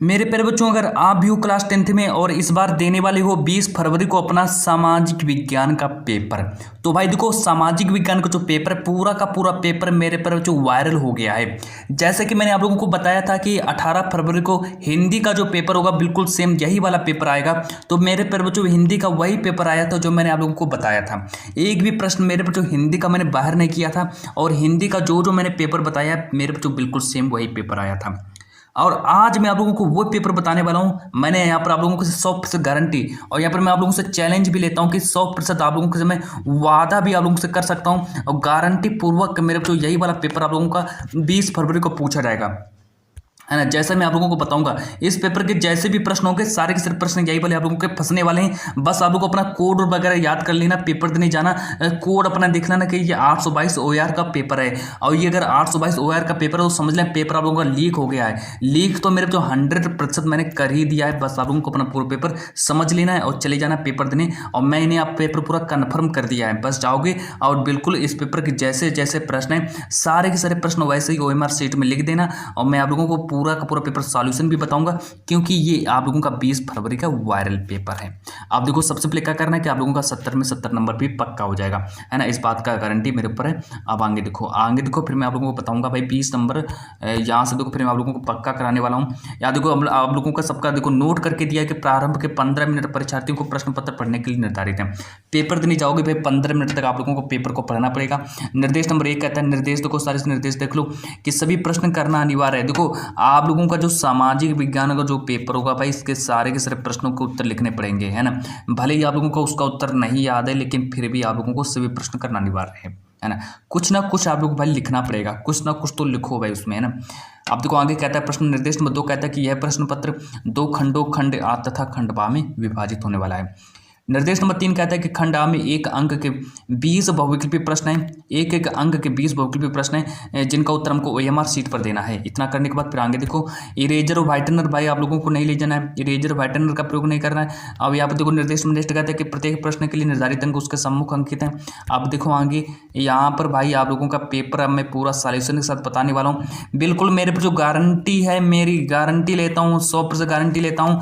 मेरे प्यारे बच्चों, अगर आप भी हो क्लास 10th में और इस बार देने वाले हो 20 फरवरी को अपना सामाजिक विज्ञान का पेपर, तो भाई देखो सामाजिक विज्ञान का जो पेपर है पूरा का पूरा पेपर मेरे प्यारे बच्चों वायरल हो गया है। जैसे कि मैंने आप लोगों को बताया था कि 18 फरवरी को हिंदी का जो पेपर होगा बिल्कुल सेम यही वाला पेपर आएगा। तो मेरे प्यारे बच्चों हिंदी का वही पेपर आया था जो मैंने आप लोगों को बताया था। एक भी प्रश्न मेरे बच्चों हिंदी का मैंने बाहर नहीं किया था और हिंदी का जो जो मैंने पेपर बताया मेरे बच्चों बिल्कुल सेम वही पेपर आया था। और आज मैं आप लोगों को वो पेपर बताने वाला हूँ। मैंने यहाँ पर आप लोगों को 100% गारंटी और यहाँ पर मैं आप लोगों से चैलेंज भी लेता हूँ कि 100% आप लोगों से मैं वादा भी आप लोगों से कर सकता हूँ और गारंटी पूर्वक मेरे को यही वाला पेपर आप लोगों का 20 फरवरी को पूछा जाएगा, है ना। जैसा मैं आप लोगों को बताऊंगा इस पेपर के जैसे भी प्रश्न होंगे सारे के सारे प्रश्न यही वाले आप लोगों के फंसने वाले हैं। बस आप लोगों को अपना कोड वगैरह याद कर लेना, पेपर देने जाना, कोड अपना देख लेना कि ये 822 OAR का पेपर है। और ये अगर 822 OAR का पेपर है तो समझ लें पेपर आप लोगों का लीक हो गया है। लीक तो मेरे जो 100% मैंने कर ही दिया है। बस आप लोगों को अपना पूरा पेपर समझ लेना है और चले जाना पेपर देने। और मैंने आप पेपर पूरा कन्फर्म कर दिया है, बस जाओगे और बिल्कुल इस पेपर के जैसे जैसे प्रश्न हैं सारे के सारे प्रश्न वैसे ही OMR शीट में लिख देना। और मैं आप लोगों को पूरा का पूरा पेपर सॉल्यूशन भी बताऊंगा क्योंकि ये आप लोगों का 20 फरवरी का वायरल पेपर है। आप देखो सबसे पहले क्या करना है कि आप लोगों का 70 में 70 नंबर भी पक्का हो जाएगा, है ना। इस बात का गारंटी मेरे ऊपर है। अब आगे देखो फिर मैं आप लोगों को बताऊंगा भाई 20 नंबर यहाँ से देखो फिर मैं आप लोगों को पक्का कराने वाला हूँ। या देखो आप लोगों का सबका देखो नोट करके दिया है कि प्रारंभ के 15 मिनट परीक्षार्थियों को प्रश्न पत्र पढ़ने के लिए निर्धारित है। पेपर देने जाओगे भाई 15 मिनट तक आप लोगों को पेपर को पढ़ना पड़ेगा। निर्देश नंबर 1 कहता है, निर्देश देखो सारे निर्देश देख लो कि सभी प्रश्न करना अनिवार्य है। देखो आप लोगों का जो सामाजिक विज्ञान का जो पेपर होगा भाई इसके सारे के सारे प्रश्नों के उत्तर लिखने पड़ेंगे, है ना। भले ही आप लोगों को उसका उत्तर नहीं याद है लेकिन फिर भी आप लोगों को सभी प्रश्न करना अनिवार्य है ना। कुछ ना कुछ आप लोग भाई लिखना पड़ेगा, कुछ ना कुछ तो लिखो भाई उसमें, है ना। अब देखो आगे कहता है प्रश्न निर्देश नंबर 2 कहता है कि यह प्रश्न पत्र 2 खंडों खंड आ तथा खंड बा में विभाजित होने वाला है। निर्देश नंबर 3 कहता है कि खंड आ में एक अंक के 20 बहुविकल्पी प्रश्न हैं, एक अंक के 20 बहुविकल्पी प्रश्न हैं जिनका उत्तर हमको OMR शीट पर देना है। इतना करने के बाद फिर आगे देखो इरेजर और व्हाइटनर भाई आप लोगों को नहीं ले जाना है, इरेजर व्हाइटनर का प्रयोग नहीं करना है। अब यहाँ पर देखो निर्देश नंबर नेक्स्ट कहता है कि प्रत्येक प्रश्न के लिए निर्धारित अंक उसके सम्मुख अंकित हैं। अब देखो आगे यहाँ पर भाई आप लोगों का पेपर अब मैं पूरा सॉल्यूशन के साथ बताने वाला हूँ। बिल्कुल मेरे पर जो गारंटी है, मेरी गारंटी लेता हूँ, 100% गारंटी लेता हूँ।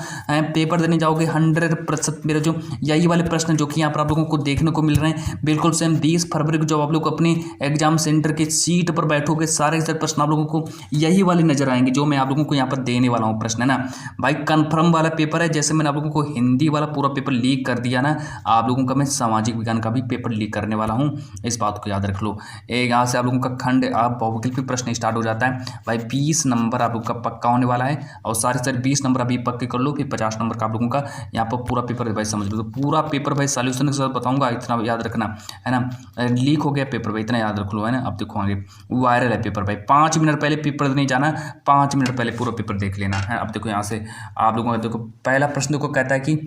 पेपर देने जाओगे 100% मेरे जो यही वाले प्रश्न जो कि यहाँ पर आप लोगों को देखने को मिल रहे हैं बिल्कुल सेम 20 फरवरी को जब आप लोग अपने एग्जाम सेंटर की सीट पर बैठोगे सारे सारे प्रश्न आप लोगों को यही वाले नजर आएंगे जो मैं आप लोगों को यहाँ पर देने वाला हूँ प्रश्न, है ना भाई। कंफर्म वाला पेपर है। जैसे मैंने आप लोगों को हिंदी वाला पूरा पेपर लीक कर दिया ना, आप लोगों का मैं सामाजिक विज्ञान का भी पेपर लीक करने वाला हूँ। इस बात को याद रख लो। यहाँ से आप लोगों का खंड आप बहुविकल्पी प्रश्न स्टार्ट हो जाता है भाई। 20 नंबर आप लोग का पक्का होने वाला है और सारे 20 नंबर अभी पक्के कर लो, फिर 50 नंबर का आप लोगों का यहाँ पर पूरा पेपर भाई समझ लो। तो पूरा पेपर भाई सॉल्यूशन के साथ बताऊंगा, इतना याद रखना, है ना। लीक हो गया पेपर भाई, इतना याद रख लो, है ना। अब देखो आगे वायरल है पेपर भाई। 5 मिनट पहले पेपर नहीं जाना, 5 मिनट पहले पूरा पेपर देख लेना है। अब देखो यहाँ से आप लोगों का देखो पहला प्रश्न देखो कहता है कि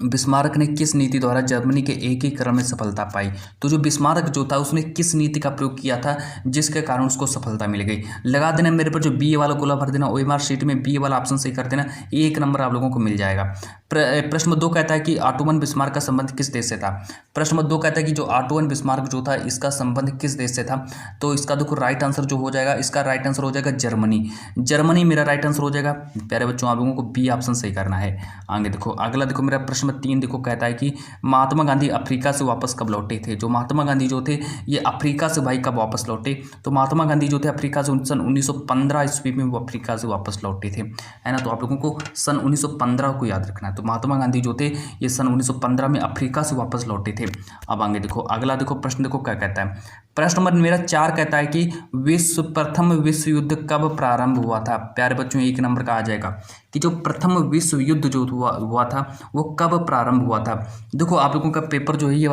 बिस्मार्क ने किस नीति द्वारा जर्मनी के एकीकरण में सफलता पाई। तो जो बिस्मार्क जो था उसने किस नीति का प्रयोग किया था जिसके कारण उसको सफलता मिल गई। लगा देना मेरे पर जो बी वाला गोला भर देना, OMR शीट में बी वाला ऑप्शन सही कर देना, 1 नंबर आप लोगों को मिल जाएगा। प्रश्न नंबर 2 कहता है कि ऑटो वन बिस्मार्क का संबंध किस देश से था। प्रश्न नंबर 2 कहता है कि जो ऑटो वन बिस्मार्क जो था इसका संबंध किस देश से था। तो इसका देखो राइट आंसर जो हो जाएगा, इसका राइट आंसर हो जाएगा जर्मनी। जर्मनी मेरा राइट आंसर हो जाएगा। प्यारे बच्चों आप लोगों को बी ऑप्शन सही करना है। आगे देखो अगला देखो मेरा प्रश्न 3 देखो कहता है कि महात्मा गांधी अफ्रीका से वापस कब लौटे थे। जो महात्मा गांधी जो थे ये अफ्रीका से भाई कब वापस लौटे। तो महात्मा गांधी जो थे अफ्रीका से सन 1915 ईस्वी में वो अफ्रीका से वापस लौटे थे, है ना। तो आप लोगों को सन 1915 को याद रखना है। तो महात्मा गांधी जो थे ये सन 1915 में अफ्रीका से वापस लौटे थे। अब आगे देखो अगला देखो प्रश्न देखो क्या कहता है। प्रश्न नंबर मेरा 4 कहता है कि प्रथम विश्व युद्ध कब प्रारंभ हुआ था। प्यारे बच्चों 1 नंबर का आ जाएगा कि जो प्रथम विश्व युद्ध जो हुआ था वो कब प्रारंभ हुआ था। देखो आप लोगों का पेपर जो है ये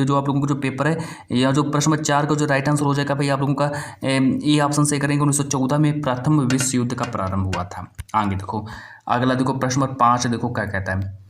जो आप लोगों का जो पेपर है या जो प्रश्न नंबर 4 का जो राइट आंसर हो जाएगा भाई आप लोगों का ये ऑप्शन सही करेंगे। 1914 में प्रथम विश्व युद्ध का प्रारंभ हुआ था। आगे देखो अगला देखो प्रश्न नंबर 5 देखो क्या कहता है।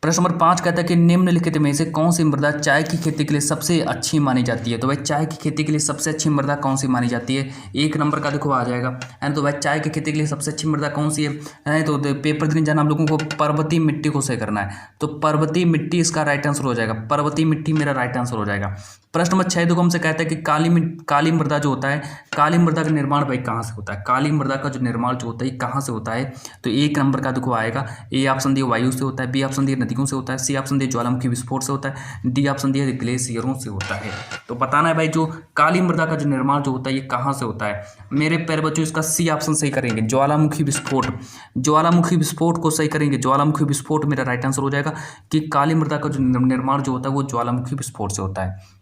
प्रश्न नंबर 5 कहता है कि निम्नलिखित में से कौन सी मृदा चाय की खेती के लिए सबसे अच्छी मानी जाती है। तो भाई चाय की खेती के लिए सबसे अच्छी मृदा कौन सी मानी जाती है। 1 नंबर का देखो आ जाएगा, है ना। तो भाई चाय की खेती के लिए सबसे अच्छी मृदा कौन सी है। तो पेपर देने जाना आप लोगों को पर्वतीय मिट्टी को सही करना है। तो पर्वतीय मिट्टी इसका राइट आंसर हो जाएगा। पर्वतीय मिट्टी मेरा राइट आंसर हो जाएगा। प्रश्न नंबर 6 देखो हमसे कहता है कि काली मृदा जो होता है, काली मृदा का निर्माण भाई कहाँ से होता है, काली मृदा का जो निर्माण जो होता है कहाँ से होता है, तो एक नंबर का देखो आएगा, ए ऑप्शन दिए वायु से होता है, बी ऑप्शन दिए नदियों से होता है, सी ऑप्शन दिए ज्वालामुखी विस्फोट से होता है, डी ऑप्शन दिए ग्लेशियरों से होता है। तो बताना है भाई जो काली मृदा का जो निर्माण जो होता है ये कहाँ से होता है। मेरे प्यारे बच्चों इसका सी ऑप्शन सही करेंगे, ज्वालामुखी विस्फोट, ज्वालामुखी विस्फोट को सही करेंगे, ज्वालामुखी विस्फोट मेरा राइट आंसर हो जाएगा कि काली मृदा का जो निर्माण जो होता है वो ज्वालामुखी विस्फोट से होता है।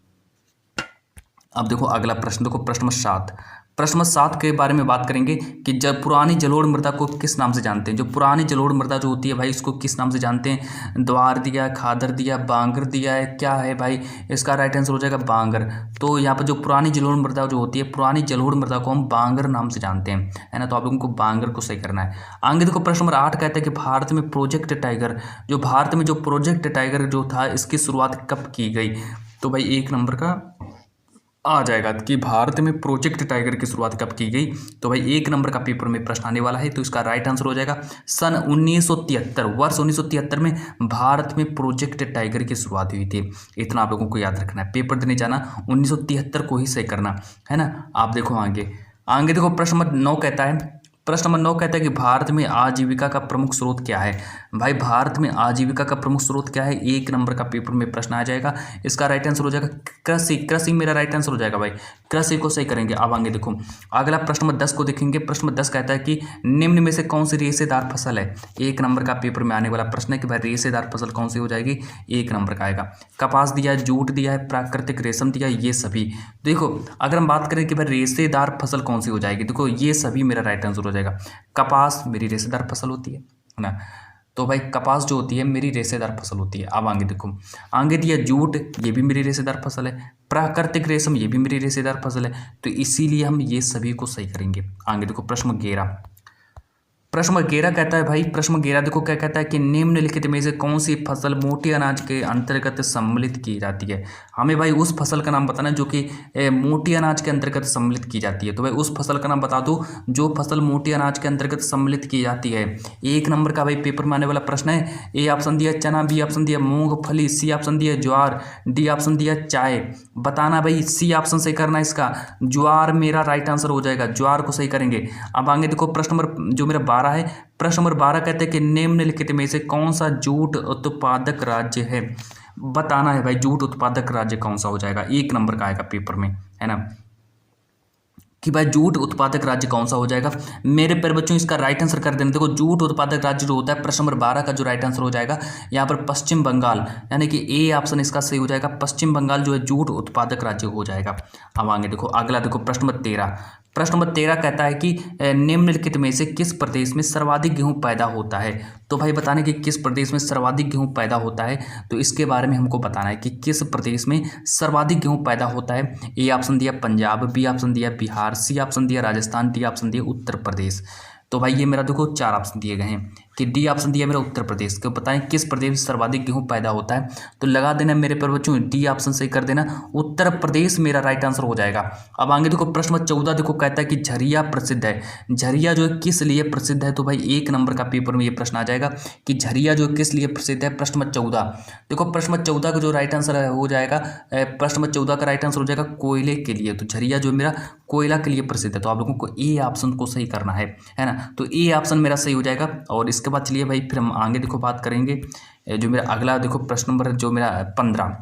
अब देखो अगला प्रश्न, देखो प्रश्न नंबर 7, प्रश्न नंबर 7 के बारे में बात करेंगे कि जब पुरानी जलोढ़ मृदा को किस नाम से जानते हैं। जो पुरानी जलोढ़ मृदा जो होती है भाई इसको किस नाम से जानते हैं, द्वार दिया है, खादर दिया, बांगर दिया है, क्या है भाई, इसका राइट आंसर हो जाएगा बांगर। तो यहाँ पर जो पुरानी जलोढ़ मृदा जो होती है, पुरानी जलोढ़ मृदा को हम बांगर नाम से जानते हैं, है ना। तो आप लोगों को बांगर को सही करना है। आगे देखो प्रश्न नंबर 8 कहता है कि भारत में प्रोजेक्ट टाइगर, जो भारत में जो प्रोजेक्ट टाइगर जो था इसकी शुरुआत कब की गई। तो भाई एक नंबर का आ जाएगा कि भारत में प्रोजेक्ट टाइगर की शुरुआत कब की गई। तो भाई एक नंबर का पेपर में प्रश्न आने वाला है, तो इसका राइट आंसर हो जाएगा सन 1973, वर्ष 1973 में भारत में प्रोजेक्ट टाइगर की शुरुआत हुई थी। इतना आप लोगों को याद रखना है, पेपर देने जाना 1973 को ही सही करना है ना। आप देखो आगे, आगे देखो प्रश्न नंबर 9 कहता है, प्रश्न नंबर 9 कहता है कि भारत में आजीविका का प्रमुख स्रोत क्या है। भाई भारत में आजीविका का प्रमुख स्रोत क्या है, एक नंबर का पेपर में प्रश्न आ जाएगा। इसका राइट आंसर हो जाएगा कृषि, कृषि मेरा राइट आंसर हो जाएगा भाई, कृषि को सही करेंगे। अब आगे देखो अगला प्रश्न नंबर 10 को देखेंगे। प्रश्न नंबर 10 कहता है कि निम्न में से कौन सी रेशेदार फसल है। एक नंबर का पेपर में आने वाला प्रश्न है कि भाई रेशेदार फसल कौन सी हो जाएगी, एक नंबर का आएगा। कपास दिया है, जूट दिया है, प्राकृतिक रेशम दिया है, ये सभी। देखो अगर हम बात करें कि भाई रेशेदार फसल कौन सी हो जाएगी, देखो ये सभी मेरा राइट आंसर हो जाएगा। कपास मेरी रेशेदार फसल होती है ना, तो भाई कपास जो होती है मेरी रेशेदार फसल होती है। अब आगे देखो, आगे दिया जूट, ये भी मेरी रेशेदार फसल है, प्राकृतिक रेशम ये भी मेरी रेशेदार फसल है, तो इसीलिए हम ये सभी को सही करेंगे। आगे देखो प्रश्न 11, प्रश्न 11 कहता है भाई, प्रश्न 11 देखो क्या कहता है कि निम्नलिखित में से कौन सी फसल मोटे अनाज के अंतर्गत सम्मिलित की जाती है। हमें भाई उस फसल का नाम बताना है जो कि मोटे अनाज के अंतर्गत सम्मिलित की जाती है। तो भाई उस फसल का नाम बता दो जो फसल मोटे अनाज के अंतर्गत सम्मिलित की जाती है। एक नंबर का भाई पेपर में आने वाला प्रश्न है। ए ऑप्शन दिया चना, बी ऑप्शन दिया मूंगफली, सी ऑप्शन दिया ज्वार, डी ऑप्शन दिया चाय। बताना भाई सी ऑप्शन सही करना है, इसका ज्वार मेरा राइट आंसर हो जाएगा, ज्वार को सही करेंगे। अब आगे देखो प्रश्न नंबर जो मेरा 12 है, प्रश्न नंबर 12 कहते हैं कि निम्नलिखित में से कौन सा जूट उत्पादक राज्य है। बताना है भाई जूट उत्पादक राज्य कौन सा हो जाएगा, एक नंबर का आएगा पेपर में, है ना, कि भाई जूट उत्पादक राज्य कौन सा हो जाएगा। मेरे प्यारे बच्चों इसका राइट आंसर कर देना। देखो जूट उत्पादक राज्य जो होता है प्रश्न नंबर 12 का जो राइट आंसर हो जाएगा यहाँ पर पश्चिम बंगाल, यानी कि ए ऑप्शन इसका सही हो जाएगा, पश्चिम बंगाल जो है जूट उत्पादक राज्य हो जाएगा। अब आगे देखो अगला देखो प्रश्न नंबर 13, प्रश्न नंबर 13 कहता है कि निम्नलिखित में से किस प्रदेश में सर्वाधिक गेहूं पैदा होता है। तो भाई बताने कि किस प्रदेश में सर्वाधिक गेहूं पैदा होता है, तो इसके बारे में हमको बताना है कि किस प्रदेश में सर्वाधिक गेहूं पैदा होता है। ए ऑप्शन दिया पंजाब, बी ऑप्शन दिया बिहार, सी ऑप्शन दिया राजस्थान, डी ऑप्शन दिया उत्तर प्रदेश। तो भाई ये मेरा देखो 4 ऑप्शन दिए गए हैं कि डी ऑप्शन दिया मेरा उत्तर प्रदेश। को बताएं किस प्रदेश में सर्वाधिक गेहूं पैदा होता है, तो लगा देना मेरे पर बच्चों डी ऑप्शन सही कर देना, उत्तर प्रदेश मेरा राइट आंसर हो जाएगा। अब आगे देखो प्रश्न नंबर 14 देखो कहता है कि झरिया प्रसिद्ध है। झरिया जो है किस लिए प्रसिद्ध है, तो भाई एक नंबर का पेपर में ये प्रश्न आ जाएगा कि झरिया जो किस लिए प्रसिद्ध है। प्रश्न नंबर 14 देखो, प्रश्न नंबर 14 का जो राइट आंसर हो जाएगा, प्रश्न नंबर 14 का राइट आंसर हो जाएगा कोयले के लिए। तो झरिया जो मेरा कोयला के लिए प्रसिद्ध है, तो आप लोगों को ए ऑप्शन को सही करना है ना, तो ए ऑप्शन मेरा सही हो जाएगा। और इसके बाद चलिए भाई फिर हम आगे देखो बात करेंगे जो मेरा अगला देखो प्रश्न नंबर जो मेरा 15।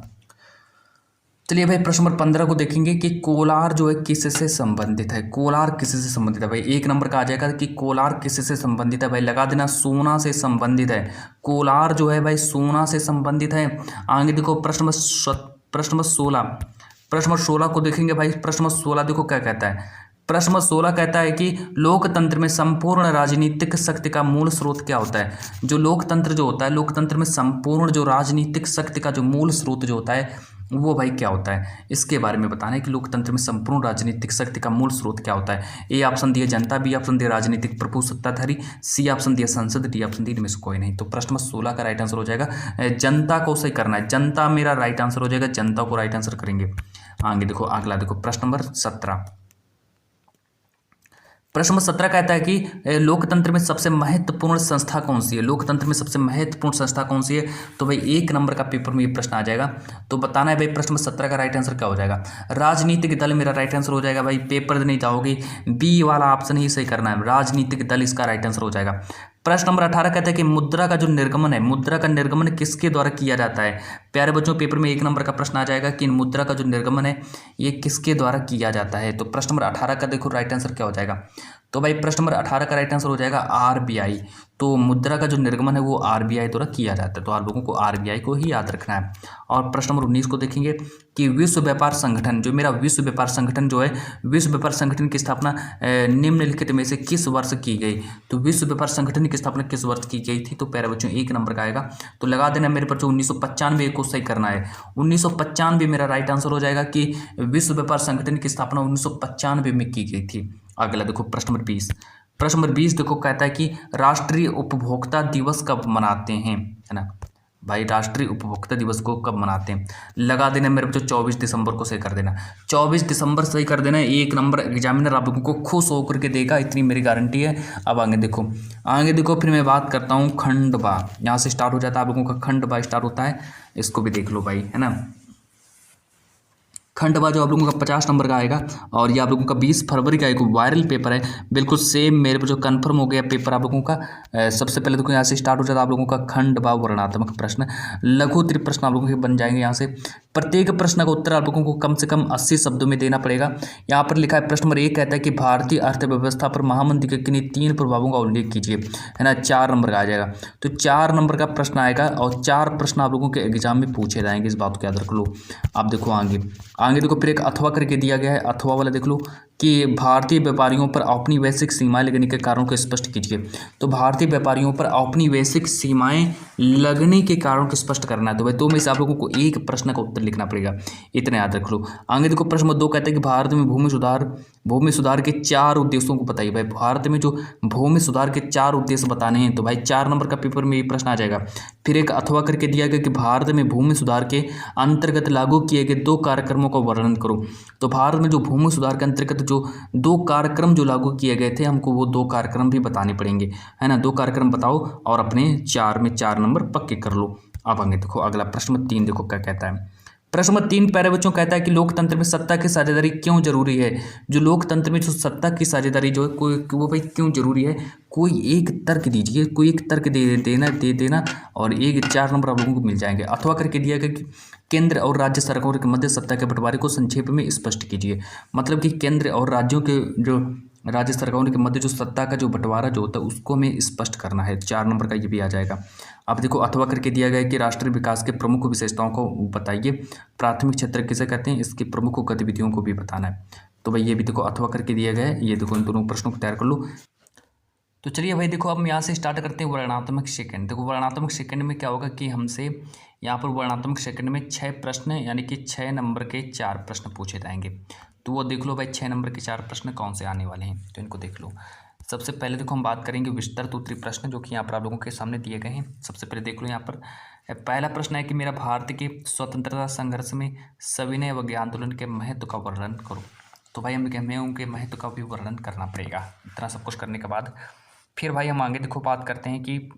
चलिए भाई प्रश्न नंबर 15 को देखेंगे कि कोलार जो है किससे संबंधित है। कोलार किससे संबंधित है भाई, एक नंबर का आ जाएगा कि कोलार किससे संबंधित है। भाई लगा देना सोना से संबंधित है, कोलार जो है भाई सोना से संबंधित है। आगे देखो प्रश्न नंबर 16, प्रश्न नंबर 16 को देखेंगे भाई। प्रश्न नंबर 16 देखो क्या कहता है, प्रश्न नंबर 16 कहता है कि लोकतंत्र में संपूर्ण राजनीतिक शक्ति का मूल स्रोत क्या होता है। जो लोकतंत्र जो होता है, लोकतंत्र में संपूर्ण जो राजनीतिक शक्ति का जो मूल स्रोत जो होता है वो भाई क्या होता है, इसके बारे में बताना है कि लोकतंत्र में संपूर्ण राजनीतिक शक्ति का मूल स्रोत क्या होता है। ए ऑप्शन दिया जनता, बी ऑप्शन दिया राजनीतिक प्रभु सत्ताधारी, सी ऑप्शन दिया संसद, डी ऑप्शन दिया इनमें से कोई नहीं। तो प्रश्न नंबर 16 का राइट आंसर हो जाएगा जनता को सही करना है, जनता मेरा राइट आंसर हो जाएगा, जनता को राइट आंसर करेंगे। आगे देखो अगला देखो प्रश्न नंबर 17, प्रश्न नंबर 17 कहता है कि लोकतंत्र में सबसे महत्वपूर्ण संस्था कौन सी है। लोकतंत्र में सबसे महत्वपूर्ण संस्था कौन सी है। तो भाई 1 नंबर का पेपर में ये प्रश्न आ जाएगा। तो बताना है भाई प्रश्न नंबर 17 का राइट आंसर क्या हो जाएगा। राजनीतिक दल मेरा राइट आंसर हो जाएगा। भाई पेपर नहीं जाओगे, बी वाला ऑप्शन ही सही करना है, राजनीतिक दल इसका राइट आंसर हो जाएगा। प्रश्न नंबर 18 कहता है कि मुद्रा का जो निर्गमन है, मुद्रा का निर्गमन किसके द्वारा किया जाता है। प्यारे बच्चों पेपर में 1 नंबर का प्रश्न आ जाएगा कि मुद्रा का जो निर्गमन है ये किसके द्वारा किया जाता है। तो प्रश्न नंबर 18 का देखो राइट आंसर क्या हो जाएगा। तो भाई प्रश्न नंबर 18 का राइट आंसर हो जाएगा आरबीआई। तो मुद्रा का जो निर्गमन है वो आरबीआई द्वारा किया जाता है। तो आप लोगों को आरबीआई को ही याद रखना है। और प्रश्न नंबर 19 को देखेंगे कि विश्व व्यापार संगठन, जो मेरा विश्व व्यापार संगठन जो है, विश्व व्यापार संगठन की स्थापना निम्नलिखित में से किस वर्ष की गई। तो विश्व व्यापार संगठन की स्थापना किस वर्ष की गई थी। तो प्यारे बच्चों 1 नंबर का आएगा। तो लगा देना मेरे पर जो 1995 को सही करना है। 1995 मेरा राइट आंसर हो जाएगा कि विश्व व्यापार संगठन की स्थापना 1995 में की गई थी। अगला देखो प्रश्न नंबर 20। प्रश्न नंबर 20 देखो कहता है कि राष्ट्रीय उपभोक्ता दिवस कब मनाते हैं, है ना भाई। राष्ट्रीय उपभोक्ता दिवस को कब मनाते हैं, लगा देना मेरे बच्चों 24 दिसंबर को सही कर देना। 24 दिसंबर सही कर देना। 1 नंबर एग्जामिनर आप लोगों को खुश होकर के देगा, इतनी मेरी गारंटी है। अब आगे देखो, आगे देखो फिर मैं बात करता हूँ खंडवा। यहाँ से स्टार्ट हो जाता है आप लोगों का, खंडवा स्टार्ट होता है, इसको भी देख लो भाई, है ना। खंडवा जो आप लोगों का 50 नंबर का आएगा। और ये आप लोगों का 20 फरवरी का एक वायरल पेपर है, बिल्कुल सेम मेरे पर जो कंफर्म हो गया पेपर आप लोगों का। सबसे पहले देखो यहाँ से स्टार्ट हो जाता है आप लोगों का खंडवा वर्णनात्मक प्रश्न। लघु उत्तरीय प्रश्न आप लोगों के बन जाएंगे यहाँ से। प्रत्येक प्रश्न का उत्तर आप लोगों को कम से कम 80 शब्दों में देना पड़ेगा। यहाँ पर लिखा है प्रश्न नंबर 1 कहता है कि भारतीय अर्थव्यवस्था पर महामंदी के किन्हीं 3 प्रभावों का उल्लेख कीजिए, है ना। 4 नंबर का आ जाएगा। तो 4 नंबर का प्रश्न आएगा और 4 प्रश्न आप लोगों के एग्जाम में पूछे जाएंगे, इस बात को याद रख लो। आप देखो आगे, आगे देखो फिर एक अथवा करके दिया गया है। अथवा वाला देख लो कि भारतीय व्यापारियों पर औपनिवेशिक सीमाएं लगने के कारणों को स्पष्ट कीजिए। तो भारतीय व्यापारियों पर औपनिवेशिक सीमाएं लगने के कारण को स्पष्ट करना है। तो भाई 2 में से आप लोगों को एक प्रश्न का उत्तर लिखना पड़ेगा, इतना याद रख लो। आगे देखो प्रश्न नंबर 2 कहते हैं कि भारत में भूमि सुधार के 4 उद्देश्यों को बताइए। भाई भारत में जो भूमि सुधार के 4 उद्देश्य बताने हैं, तो भाई 4 नंबर का पेपर में ये प्रश्न आ जाएगा। फिर एक अथवा करके दिया गया कि भारत में भूमि सुधार के अंतर्गत लागू किए गए 2 कार्यक्रमों का वर्णन करो। तो भारत में जो भूमि सुधार के अंतर्गत जो 2 कार्यक्रम जो लागू किए गए थे, हमको वो 2 कार्यक्रम भी बताने पड़ेंगे, है ना। 2 कार्यक्रम बताओ और अपने 4 में 4 नंबर पक्के कर लो। अब आगे देखो अगला प्रश्न नंबर 3 देखो क्या कहता है। प्रश्न नंबर 3 प्यारे बच्चों कहता है कि लोकतंत्र में सत्ता की साझेदारी क्यों जरूरी है। जो लोकतंत्र में जो सत्ता की साझेदारी जो है वो भाई क्यों जरूरी है, कोई एक तर्क दीजिए, कोई एक तर्क दे देना और 4 नंबर आप लोगों को मिल जाएंगे। अथवा करके दिया गया कि केंद्र और राज्य सरकारों के मध्य सत्ता के बंटवारे को संक्षेप में स्पष्ट कीजिए। मतलब कि केंद्र और राज्यों के जो राज्य सरकारों के मध्य जो सत्ता का जो बंटवारा जो होता है उसको हमें स्पष्ट करना है। 4 नंबर का ये भी आ जाएगा। अब देखो अथवा करके दिया गया है कि राष्ट्रीय विकास के प्रमुख विशेषताओं को बताइए। प्राथमिक क्षेत्र किसे कहते हैं, इसकी प्रमुख गतिविधियों को भी बताना है। तो भाई ये भी देखो अथवा करके दिया गया है। ये देखो इन दोनों प्रश्नों को तैयार कर लो। तो चलिए भाई देखो अब हम यहाँ से स्टार्ट करते हैं वर्णनात्मक सेकंड। देखो वर्णनात्मक सेकंड में क्या होगा कि हमसे यहाँ पर वर्णनात्मक सेकंड में 6 प्रश्न यानी कि 6 नंबर के 4 प्रश्न पूछे जाएंगे। तो वो देख लो भाई 6 नंबर के 4 प्रश्न कौन से आने वाले हैं, तो इनको देख लो। सबसे पहले देखो हम बात करेंगे विस्तृत उत्तरीय प्रश्न जो कि यहाँ पर आप लोगों के सामने दिए गए हैं। सबसे पहले देख लो यहाँ पर पहला प्रश्न है कि मेरा भारत के स्वतंत्रता संघर्ष में सविनय अवज्ञा आंदोलन के महत्व का वर्णन करो। तो भाई हमें उनके महत्व का भी वर्णन करना पड़ेगा। इतना सब कुछ करने के बाद फिर भाई हम आगे देखो बात करते हैं कि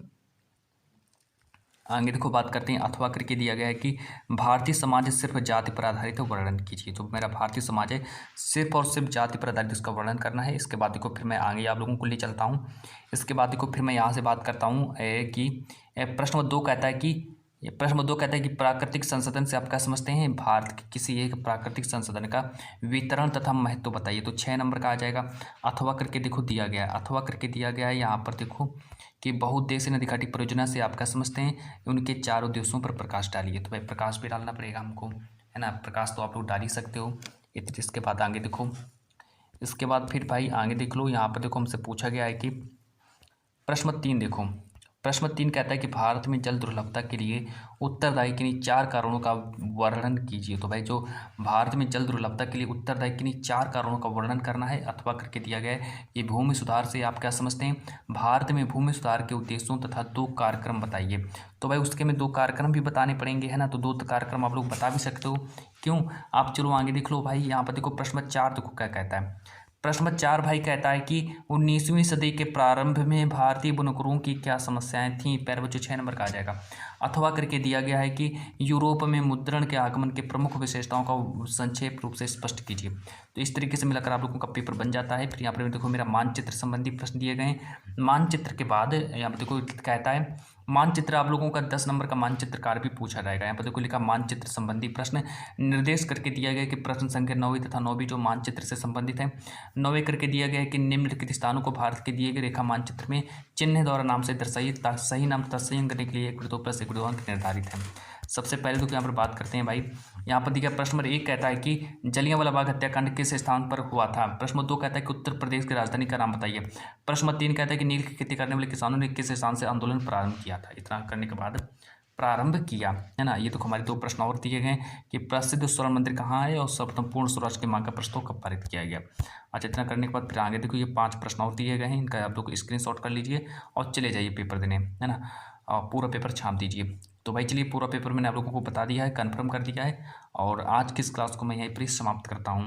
अथवा करके दिया गया है कि भारतीय समाज सिर्फ जाति पर आधारित वर्णन कीजिए। तो मेरा भारतीय समाज है सिर्फ और सिर्फ जाति पर आधारित इसका वर्णन करना है। इसके बाद देखो फिर मैं आगे आप लोगों को ले चलता हूँ। इसके बाद देखो फिर मैं यहाँ से बात करता हूँ कि प्रश्न नंबर 2 कहता है कि प्राकृतिक संसाधन से आप क्या समझते हैं, भारत के किसी एक प्राकृतिक संसाधन का वितरण तथा महत्व बताइए। तो 6 नंबर का आ जाएगा। अथवा करके देखो दिया गया है यहाँ पर देखो कि बहुउद्देशीय नदी घाटी परियोजना से आप क्या समझते हैं, उनके 4 उद्देश्यों पर प्रकाश डालिए। तो भाई प्रकाश भी डालना पड़ेगा हमको, है ना। प्रकाश तो आप लोग डाल ही सकते हो। इसके बाद आगे देखो, इसके बाद फिर भाई आगे देख लो। यहाँ पर देखो हमसे पूछा गया है कि प्रश्न 3 देखो, प्रश्न 3 कहता है कि भारत में जल दुर्लभता के लिए उत्तरदायी किन्हीं 4 कारणों का वर्णन कीजिए। तो भाई जो भारत में जल दुर्लभता के लिए उत्तरदायी किन्हीं 4 कारणों का वर्णन करना है। अथवा करके दिया गया है ये भूमि सुधार से आप क्या समझते हैं, भारत में भूमि सुधार के उद्देश्यों तथा 2 कार्यक्रम बताइए। तो भाई उसके में 2 कार्यक्रम भी बताने पड़ेंगे, है ना। तो 2 कार्यक्रम आप लोग बता भी सकते हो, क्यों। आप चलो आगे देख लो भाई। यहाँ पर देखो प्रश्न 4 देखो क्या कहता है। प्रश्न नंबर 4 भाई कहता है कि 19वीं सदी के प्रारंभ में भारतीय बुनकरों की क्या समस्याएं थीं। पैर बच्चों 6 नंबर का आ जाएगा। अथवा करके दिया गया है कि यूरोप में मुद्रण के आगमन के प्रमुख विशेषताओं का संक्षेप रूप से स्पष्ट कीजिए। तो इस तरीके से मिलाकर आप लोगों का पेपर बन जाता है। फिर यहाँ पर देखो मेरा मानचित्र संबंधी प्रश्न दिए गए हैं। मानचित्र के बाद यहाँ पर देखो कहता है मानचित्र आप लोगों का 10 नंबर का मानचित्र कार्य भी पूछा जाएगा। यहाँ पर देखो लिखा मानचित्र संबंधी प्रश्न निर्देश करके दिया गया कि प्रश्न संख्या 9वीं तथा 9वीं जो मानचित्र से संबंधित है। 9वें करके दिया गया है कि निम्नलिखित स्थानों को भारत के दिए गए रेखा मानचित्र में चिन्ह द्वारा नाम से दर्शाइए। सही नाम तथा सही अंक करने के लिए 1/2 + 1/2 अंक निर्धारित है। सबसे पहले तो यहाँ पर बात करते हैं भाई। यहाँ पर दिया प्रश्न नंबर 1 कहता है कि जलियांवाला बाग हत्याकांड किस स्थान पर हुआ था। प्रश्न नंबर 2 कहता है कि उत्तर प्रदेश की राजधानी का नाम बताइए। प्रश्न नंबर 3 कहता है कि नील की खेती करने वाले किसानों ने किस स्थान से आंदोलन प्रारंभ किया था। इतना करने के बाद प्रारंभ किया है ना। ये तो हमारे 2 प्रश्न और दिए गए कि प्रसिद्ध स्वर्ण मंदिर कहाँ है और सर्वप्रथम पूर्ण स्वराज की मांग का प्रस्ताव कब पारित किया गया। अच्छा, इतना करने के बाद फिर आगे देखो ये 5 प्रश्न और दिए गए हैं। इनका आप लोग स्क्रीनशॉट कर लीजिए और चले जाइए पेपर देने, है ना। और पूरा पेपर छाप दीजिए। तो भाई चलिए पूरा पेपर मैंने आप लोगों को बता दिया है, कन्फर्म कर दिया है। और आज की इस क्लास को मैं यहीं पर समाप्त करता हूँ।